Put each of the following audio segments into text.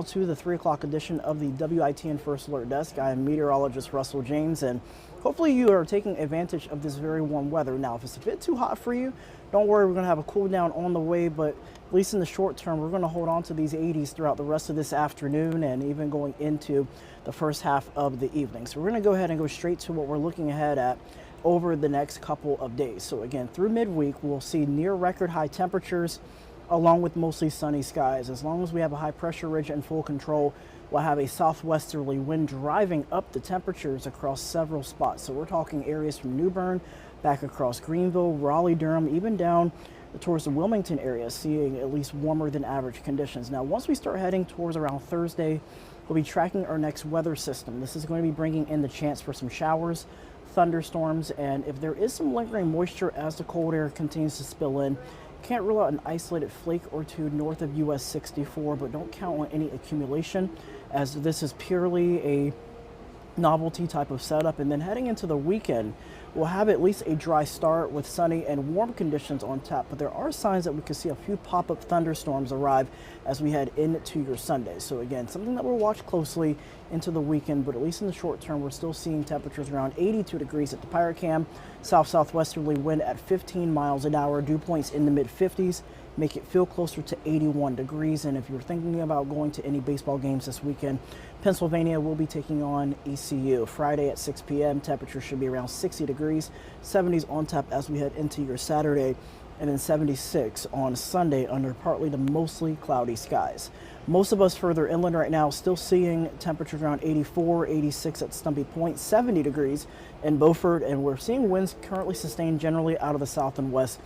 all to the 3 o'clock edition of the WITN First Alert Desk. I am meteorologist Russell James, and hopefully you are taking advantage of this very warm weather. Now, if it's a bit too hot for you, don't worry, we're going to have a cool down on the way, but at least in the short term, we're going to hold on to these 80s throughout the rest of this afternoon and even going into the first half of the evening. So we're going to go ahead and go straight to what we're looking ahead at over the next couple of days. So again, through midweek, we'll see near record high temperatures along with mostly sunny skies. As long as we have a high pressure ridge in full control, we'll have a southwesterly wind driving up the temperatures across several spots. So we're talking areas from New Bern back across Greenville, Raleigh, Durham, even down towards the Wilmington area, seeing at least warmer than average conditions. Now, once we start heading towards around Thursday, we'll be tracking our next weather system. This is going to be bringing in the chance for some showers, thunderstorms, and if there is some lingering moisture as the cold air continues to spill in, can't rule out an isolated flake or two north of US 64, but don't count on any accumulation, as this is purely a novelty type of setup. And then heading into the weekend, we'll have at least a dry start with sunny and warm conditions on tap, but there are signs that we could see a few pop-up thunderstorms arrive as we head into your Sunday. So again, something that we'll watch closely into the weekend, but at least in the short term, we're still seeing temperatures around 82 degrees at the Pirate Cam, south-southwesterly wind at 15 miles an hour, dew points in the mid-50s, make it feel closer to 81 degrees. And if you're thinking about going to any baseball games this weekend, Pennsylvania will be taking on ECU. Friday at 6 p.m. temperature should be around 60 degrees, 70s on tap as we head into your Saturday, and then 76 on Sunday under partly to mostly cloudy skies. Most of us further inland right now still seeing temperatures around 84, 86 at Stumpy Point, 70 degrees in Beaufort, and we're seeing winds currently sustained generally out of the south and west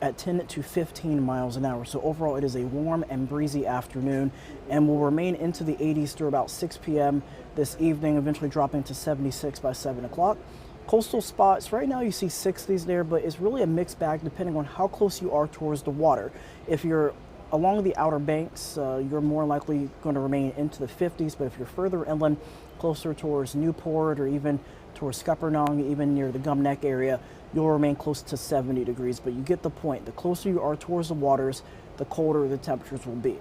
at 10 to 15 miles an hour. So overall, it is a warm and breezy afternoon and will remain into the 80s through about 6 p.m. this evening, eventually dropping to 76 by 7 o'clock. Coastal spots, right now you see 60s there, but it's really a mixed bag depending on how close you are towards the water. If you're along the outer banks, you're more likely going to remain into the 50s, but if you're further inland, closer towards Newport or even towards Scuppernong, even near the Gum Neck area, you'll remain close to 70 degrees, but you get the point. The closer you are towards the waters, the colder the temperatures will be.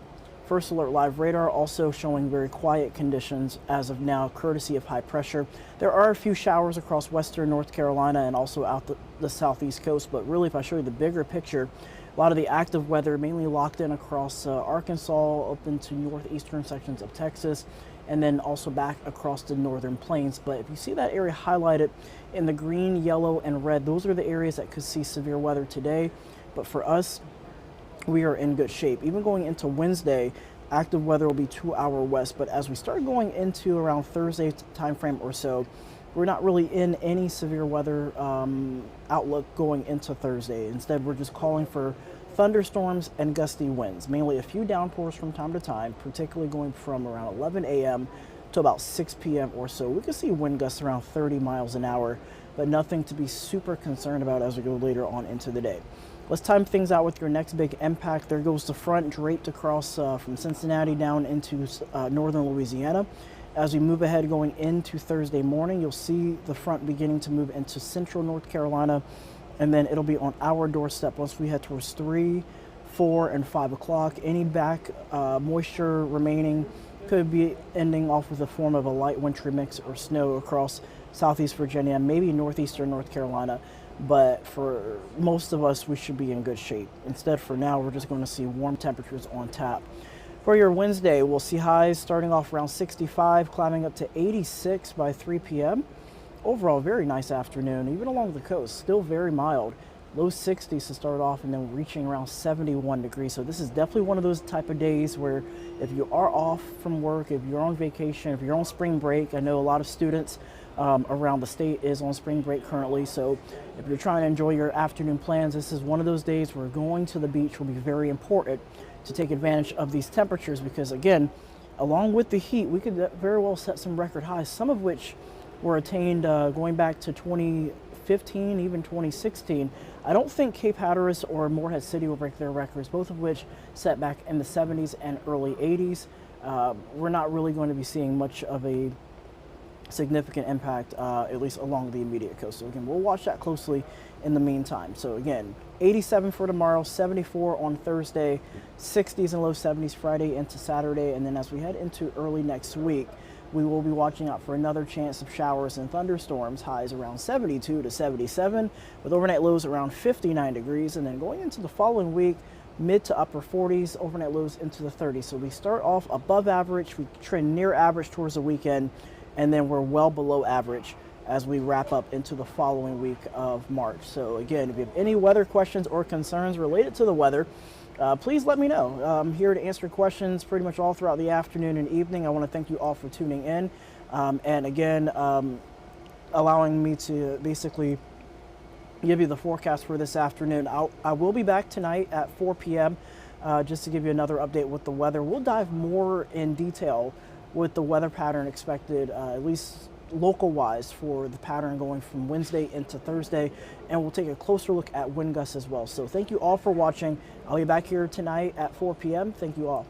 First Alert Live radar also showing very quiet conditions as of now, courtesy of high pressure. There are a few showers across western North Carolina and also out the southeast coast, but really if I show you the bigger picture, a lot of the active weather mainly locked in across Arkansas, up into northeastern sections of Texas, and then also back across the northern plains. But if you see that area highlighted in the green, yellow, and red, those are the areas that could see severe weather today. But for us, we are in good shape. Even going into Wednesday, active weather will be 2 hour west. But as we start going into around Thursday timeframe or so, we're not really in any severe weather outlook going into Thursday. Instead, we're just calling for thunderstorms and gusty winds, mainly a few downpours from time to time, particularly going from around 11 a.m. to about 6 p.m. or so. We could see wind gusts around 30 miles an hour, but nothing to be super concerned about as we go later on into the day. Let's time things out with your next big impact. There goes the front draped across from Cincinnati down into northern Louisiana. As we move ahead going into Thursday morning, you'll see the front beginning to move into central North Carolina, and then it'll be on our doorstep once we head towards 3, 4, and 5 o'clock. Any back moisture remaining could be ending off with a form of a light wintry mix or snow across southeast Virginia, maybe northeastern North Carolina. But for most of us, we should be in good shape. Instead, for now, we're just going to see warm temperatures on tap. For your Wednesday, we'll see highs starting off around 65, climbing up to 86 by 3 p.m. Overall, very nice afternoon, even along the coast, still very mild. Low 60s to start off and then reaching around 71 degrees. So this is definitely one of those type of days where if you are off from work, if you're on vacation, if you're on spring break, I know a lot of students around the state is on spring break currently. So if you're trying to enjoy your afternoon plans, this is one of those days where going to the beach will be very important to take advantage of these temperatures, because again, along with the heat, we could very well set some record highs, some of which were attained going back to 2015, even 2016. I don't think Cape Hatteras or Morehead City will break their records, both of which set back in the 70s and early 80s. We're not really going to be seeing much of a significant impact, at least along the immediate coast. So again, we'll watch that closely in the meantime. So again, 87 for tomorrow, 74 on Thursday, 60s and low 70s Friday into Saturday. And then as we head into early next week, we will be watching out for another chance of showers and thunderstorms, highs around 72 to 77, with overnight lows around 59 degrees. And then going into the following week, mid to upper 40s, overnight lows into the 30s. So we start off above average, we trend near average towards the weekend, and then we're well below average as we wrap up into the following week of March. So again, if you have any weather questions or concerns related to the weather, please let me know. I'm here to answer questions pretty much all throughout the afternoon and evening. I want to thank you all for tuning in, and again, allowing me to basically give you the forecast for this afternoon. I will be back tonight at 4 p.m. Just to give you another update with the weather. We'll dive more in detail with the weather pattern expected, at least local-wise, for the pattern going from Wednesday into Thursday, and we'll take a closer look at wind gusts as well. So thank you all for watching. I'll be back here tonight at 4 p.m. Thank you all.